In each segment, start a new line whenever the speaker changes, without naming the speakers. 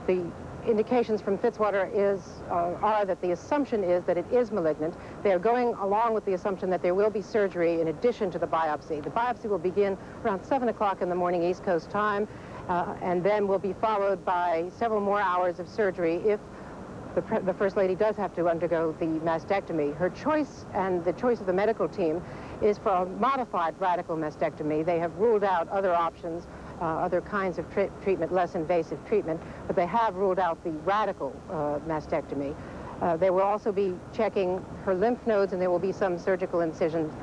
The indications from Fitzwater are that the assumption is that it is malignant. They are going along with the assumption that there will be surgery in addition to the biopsy. The biopsy will begin around 7 o'clock in the morning East Coast time, and then will be followed by several more hours of surgery if the First Lady does have to undergo the mastectomy. Her choice, and the choice of the medical team, is for a modified radical mastectomy. They have ruled out other options, other kinds of treatment, less invasive treatment, but they have ruled out the radical mastectomy. They will also be checking her lymph nodes, and there will be some surgical incisions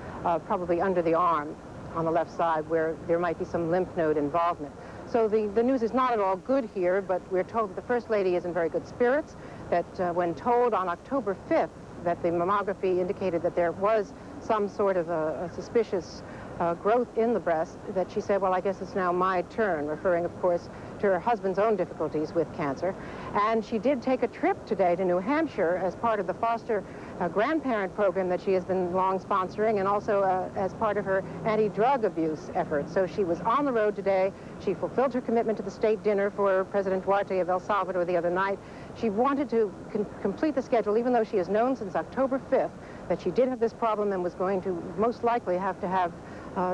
probably under the arm on the left side where there might be some lymph node involvement. So the news is not at all good here, but we're told that the First Lady is in very good spirits, that when told on October 5th that the mammography indicated that there was some sort of a suspicious growth in the breast, that she said, well, I guess it's now my turn, referring, of course, to her husband's own difficulties with cancer. And she did take a trip today to New Hampshire as part of the foster grandparent program that she has been long sponsoring, and also as part of her anti-drug abuse effort. So she was on the road today. She fulfilled her commitment to the state dinner for President Duarte of El Salvador the other night. She wanted to complete the schedule, even though she has known since October 5th that she did have this problem and was going to most likely have to have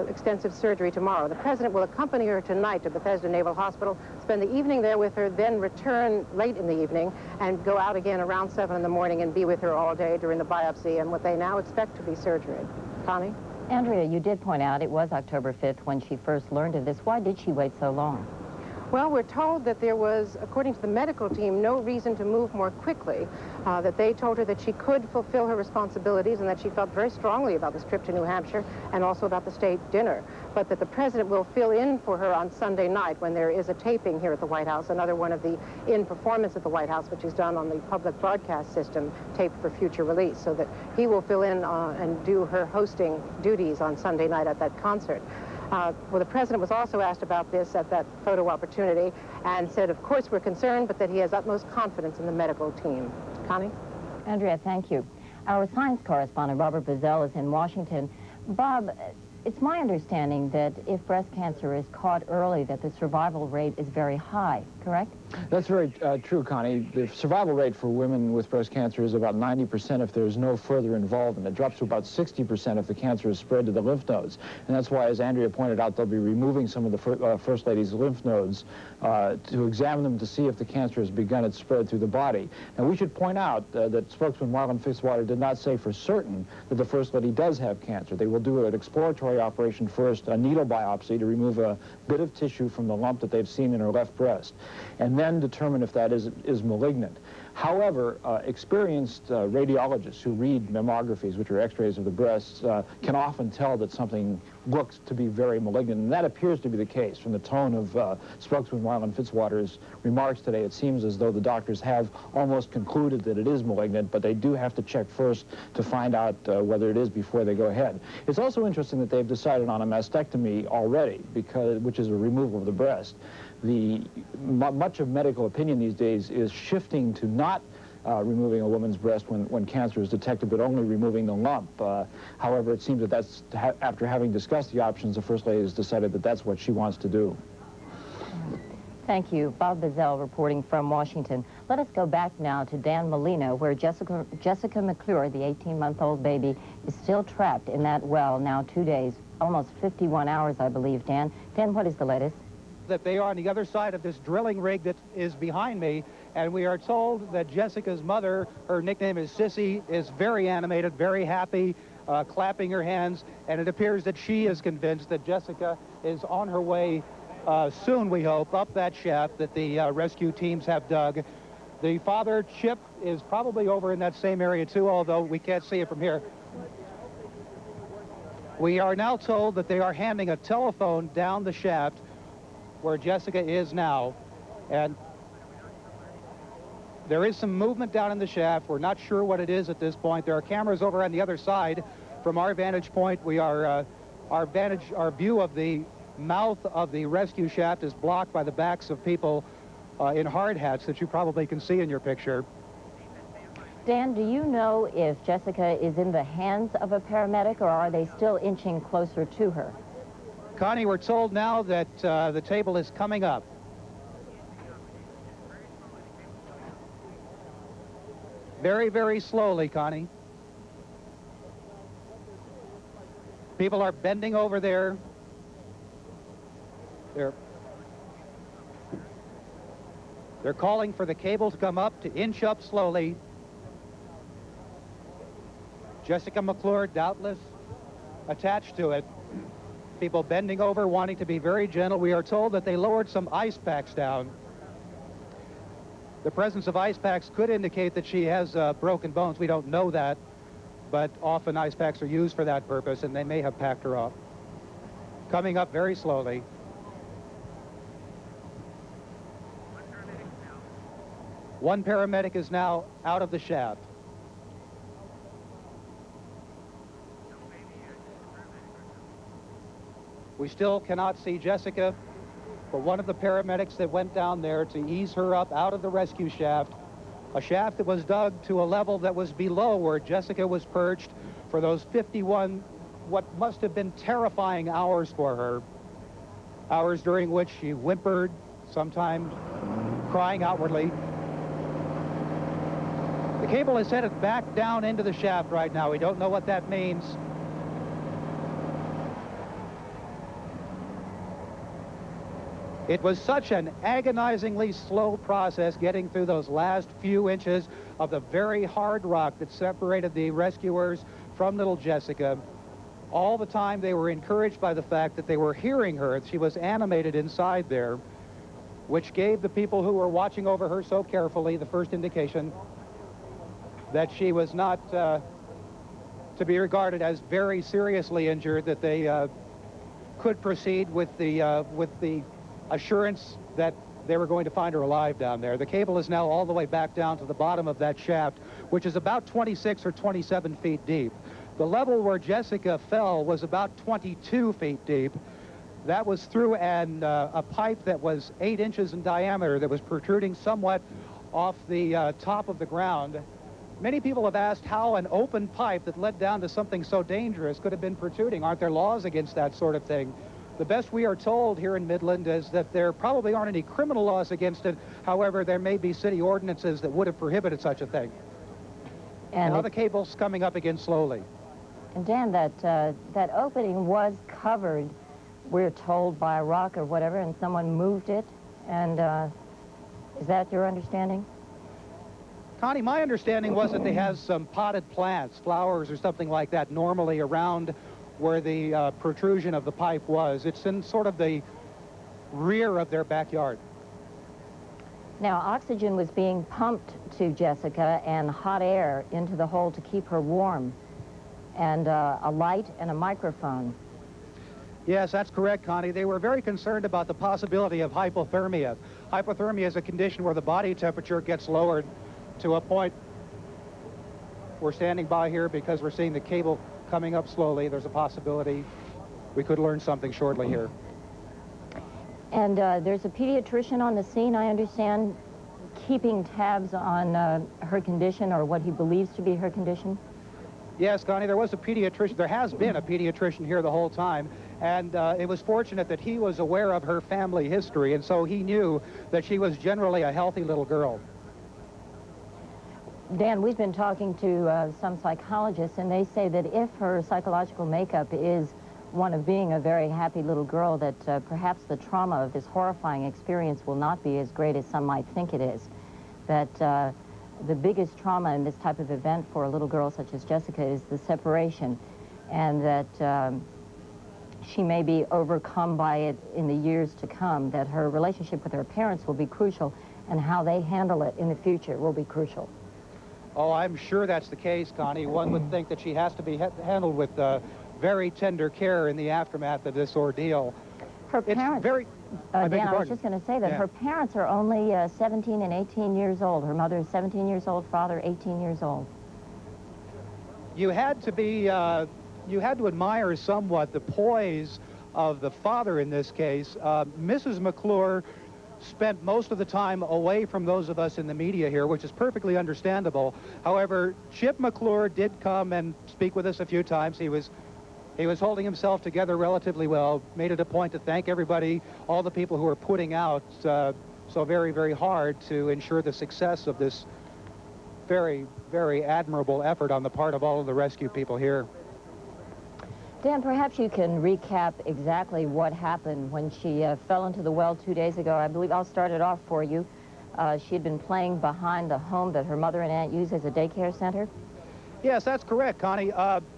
extensive surgery tomorrow. The President will accompany her tonight to Bethesda Naval Hospital, spend the evening there with her, then return late in the evening and go out again around 7 in the morning and be with her all day during the biopsy and what they now expect to be surgery. Connie?
Andrea, you did point out it was October 5th when she first learned of this. Why did she wait so long?
Well, we're told that there was, according to the medical team, no reason to move more quickly, that they told her that she could fulfill her responsibilities and that she felt very strongly about this trip to New Hampshire and also about the state dinner, but that the President will fill in for her on Sunday night when there is a taping here at the White House, another one of the in-performance at the White House, which is done on the public broadcast system, taped for future release, so that he will fill in and do her hosting duties on Sunday night at that concert. Well, the President was also asked about this at that photo opportunity and said, of course, we're concerned, but that he has utmost confidence in the medical team. Connie?
Andrea, thank you. Our science correspondent, Robert Bazell, is in Washington. Bob, it's my understanding that if breast cancer is caught early, that the survival rate is very high, correct?
That's very true, Connie. The survival rate for women with breast cancer is about 90% if there's no further involvement. It drops to about 60% if the cancer is spread to the lymph nodes. And that's why, as Andrea pointed out, they'll be removing some of the First Lady's lymph nodes to examine them to see if the cancer has begun its spread through the body. Now, we should point out that spokesman Marlon Fitzwater did not say for certain that the First Lady does have cancer. They will do an exploratory operation first, a needle biopsy, to remove a bit of tissue from the lump that they've seen in her left breast, and then determine if that is malignant. However, experienced radiologists who read mammographies, which are x-rays of the breasts, can often tell that something looks to be very malignant, and that appears to be the case. From the tone of spokesman Marlon Fitzwater's remarks today, it seems as though the doctors have almost concluded that it is malignant, but they do have to check first to find out whether it is before they go ahead. It's also interesting that they've decided on a mastectomy already, which is a removal of the breast. Much of medical opinion these days is shifting to not removing a woman's breast when cancer is detected, but only removing the lump. However, it seems that after having discussed the options, the First Lady has decided that that's what she wants to do.
Thank you. Bob Bazell reporting from Washington. Let us go back now to Dan Molino, where Jessica McClure, the 18-month-old baby, is still trapped in that well now 2 days, almost 51 hours, I believe. Dan, what is the latest?
That they are on the other side of this drilling rig that is behind me, and we are told that Jessica's mother, her nickname is Sissy, is very animated, very happy, clapping her hands, and it appears that she is convinced that Jessica is on her way soon, we hope, up that shaft that the rescue teams have dug. The father, Chip, is probably over in that same area too, although we can't see it from here. We are now told that they are handing a telephone down the shaft where Jessica is now, and there is some movement down in the shaft. We're not sure what it is at this point. There are cameras over on the other side. From our vantage point, we are our view of the mouth of the rescue shaft is blocked by the backs of people in hard hats that you probably can see in your picture.
Dan, do you know if Jessica is in the hands of a paramedic, or are they still inching closer to her?
Connie, we're told now that the table is coming up. Very, very slowly, Connie. People are bending over there. They're calling for the cable to come up, to inch up slowly. Jessica McClure, doubtless attached to it. People bending over, wanting to be very gentle. We are told that they lowered some ice packs down. The presence of ice packs could indicate that she has broken bones. We don't know that, but often ice packs are used for that purpose, and they may have packed her up. Coming up very slowly. One paramedic is now out of the shaft. We still cannot see Jessica, but one of the paramedics that went down there to ease her up out of the rescue shaft, a shaft that was dug to a level that was below where Jessica was perched for those 51, what must have been terrifying hours for her, hours during which she whimpered, sometimes crying outwardly. The cable is headed back down into the shaft right now. We don't know what that means. It was such an agonizingly slow process getting through those last few inches of the very hard rock that separated the rescuers from little Jessica. All the time they were encouraged by the fact that they were hearing her. She was animated inside there, which gave the people who were watching over her so carefully the first indication that she was not to be regarded as very seriously injured, that they could proceed with the assurance that they were going to find her alive down there. The cable is now all the way back down to the bottom of that shaft, which is about 26 or 27 feet deep. The level where Jessica fell was about 22 feet deep. That was through a pipe that was 8 inches in diameter that was protruding somewhat off the top of the ground. Many people have asked how an open pipe that led down to something so dangerous could have been protruding. Aren't there laws against that sort of thing? The best we are told here in Midland is that there probably aren't any criminal laws against it. However, there may be city ordinances that would have prohibited such a thing. And now the cable's coming up again slowly.
And Dan, that opening was covered, we're told, by a rock or whatever, and someone moved it. And is that your understanding?
Connie, my understanding was that they have some potted plants, flowers or something like that, normally around where the protrusion of the pipe was. It's in sort of the rear of their backyard.
Now, oxygen was being pumped to Jessica and hot air into the hole to keep her warm, and a light and a microphone.
Yes, that's correct, Connie. They were very concerned about the possibility of hypothermia. Hypothermia is a condition where the body temperature gets lowered to a point. We're standing by here because we're seeing the cable coming up slowly. There's a possibility we could learn something shortly here.
And there's a pediatrician on the scene, I understand, keeping tabs on her condition, or what he believes to be her condition?
Yes, Connie, there was a pediatrician. There has been a pediatrician here the whole time, and it was fortunate that he was aware of her family history, and so he knew that she was generally a healthy little girl.
Dan, we've been talking to some psychologists, and they say that if her psychological makeup is one of being a very happy little girl, that perhaps the trauma of this horrifying experience will not be as great as some might think it is. That the biggest trauma in this type of event for a little girl such as Jessica is the separation, and that she may be overcome by it in the years to come, that her relationship with her parents will be crucial, and how they handle it in the future will be crucial.
Oh, I'm sure that's the case, Connie. One would think that she has to be handled with very tender care in the aftermath of this ordeal.
Her parents, Dan, I was just going to say that her parents are only 17 and 18 years old. Her mother is 17 years old, father 18 years old.
You had to be, you had to admire somewhat the poise of the father in this case. Mrs. McClure spent most of the time away from those of us in the media here, which is perfectly understandable. However, Chip McClure did come and speak with us a few times. He was holding himself together relatively well, made it a point to thank everybody, all the people who are putting out so very, very hard to ensure the success of this very, very admirable effort on the part of all of the rescue people here.
Dan, perhaps you can recap exactly what happened when she fell into the well 2 days ago. I believe I'll start it off for you. She had been playing behind the home that her mother and aunt use as a daycare center.
Yes, that's correct, Connie.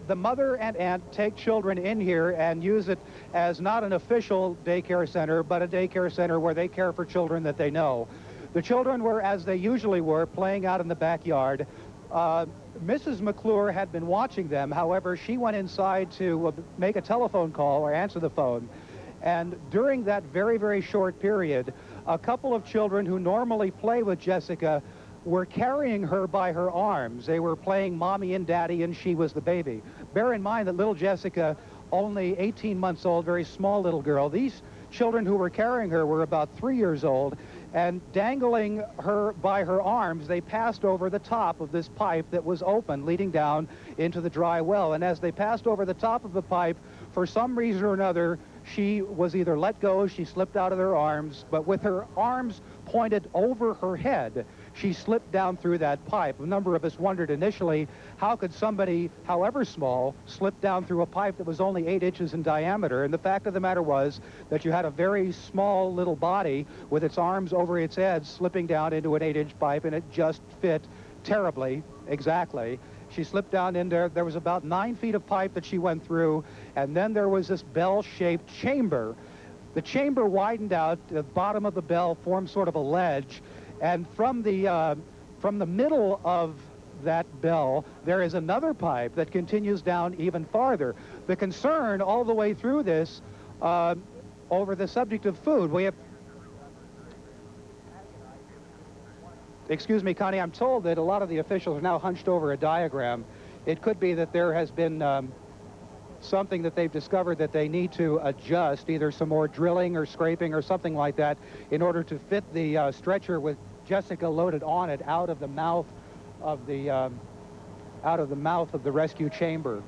The mother and aunt take children in here and use it as not an official daycare center, but a daycare center where they care for children that they know. The children were, as they usually were, playing out in the backyard. Mrs. McClure had been watching them. However, she went inside to make a telephone call or answer the phone. And during that very, very short period, a couple of children who normally play with Jessica were carrying her by her arms. They were playing mommy and daddy, and she was the baby. Bear in mind that little Jessica, only 18 months old, very small little girl. These children who were carrying her were about 3 years old, and dangling her by her arms, they passed over the top of this pipe that was open, leading down into the dry well. And as they passed over the top of the pipe, for some reason or another, she was either let go, she slipped out of their arms, but with her arms pointed over her head, she slipped down through that pipe. A number of us wondered initially, how could somebody, however small, slip down through a pipe that was only 8 inches in diameter? And the fact of the matter was that you had a very small little body with its arms over its head slipping down into an 8-inch pipe, and it just fit terribly, exactly. She slipped down in there. There was about 9 feet of pipe that she went through, and then there was this bell-shaped chamber. The chamber widened out. The bottom of the bell formed sort of a ledge, and from the middle of that bell, there is another pipe that continues down even farther. The concern all the way through this, over the subject of food, we have... Excuse me, Connie, I'm told that a lot of the officials are now hunched over a diagram. It could be that there has been something that they've discovered that they need to adjust, either some more drilling or scraping or something like that, in order to fit the stretcher with Jessica loaded on it out of the mouth of the rescue chamber.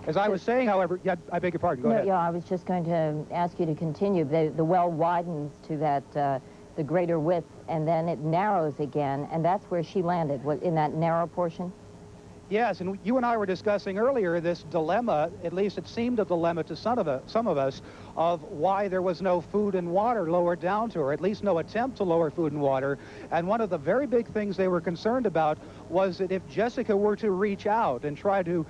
As I was saying, however, yeah, I beg your pardon. Go ahead.
Yeah, I was just going to ask you to continue. The well widens to that the greater width, and then it narrows again, and that's where she landed, in that narrow portion?
Yes, and you and I were discussing earlier this dilemma, at least it seemed a dilemma to some of us, of why there was no food and water lowered down to her, at least no attempt to lower food and water. And one of the very big things they were concerned about was that if Jessica were to reach out and try to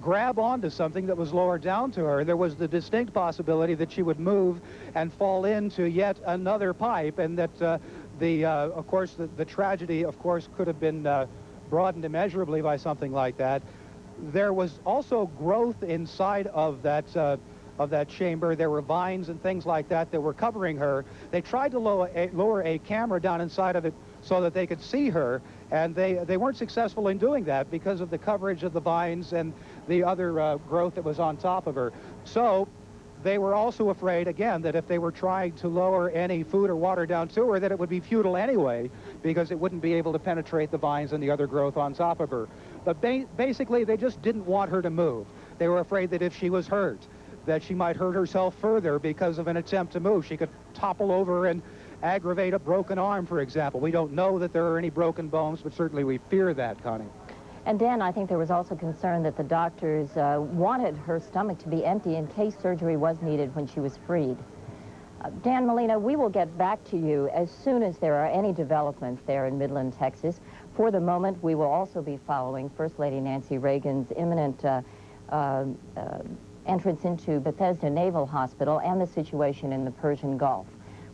grab onto something that was lowered down to her, there was the distinct possibility that she would move and fall into yet another pipe, and that of course, the tragedy, of course, could have been broadened immeasurably by something like that. There was also growth inside of that chamber. There were vines and things like that that were covering her. They tried to lower a camera down inside of it so that they could see her, and they weren't successful in doing that because of the coverage of the vines and the other growth that was on top of her. So they were also afraid, again, that if they were trying to lower any food or water down to her, that it would be futile anyway, because it wouldn't be able to penetrate the vines and the other growth on top of her. But basically, they just didn't want her to move. They were afraid that if she was hurt, that she might hurt herself further because of an attempt to move. She could topple over and aggravate a broken arm, for example. We don't know that there are any broken bones, but certainly we fear that, Connie.
And Dan, I think there was also concern that the doctors wanted her stomach to be empty in case surgery was needed when she was freed. Dan Molina, we will get back to you as soon as there are any developments there in Midland, Texas. For the moment, we will also be following First Lady Nancy Reagan's imminent entrance into Bethesda Naval Hospital and the situation in the Persian Gulf.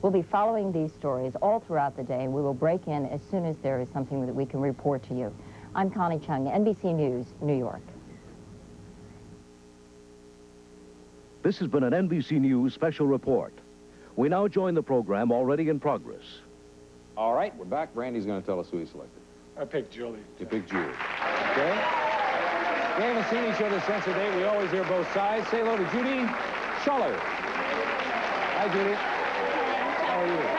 We'll be following these stories all throughout the day. We will break in as soon as there is something that we can report to you. I'm Connie Chung, NBC News, New York.
This has been an NBC News special report. We now join the program already in progress.
All right, we're back. Brandy's going to tell us who he selected.
I picked Julie.
You picked Julie. Okay. We haven't seen each other since the day. We always hear both sides. Say hello to Judy Schuller. Hi, Judy. How are you?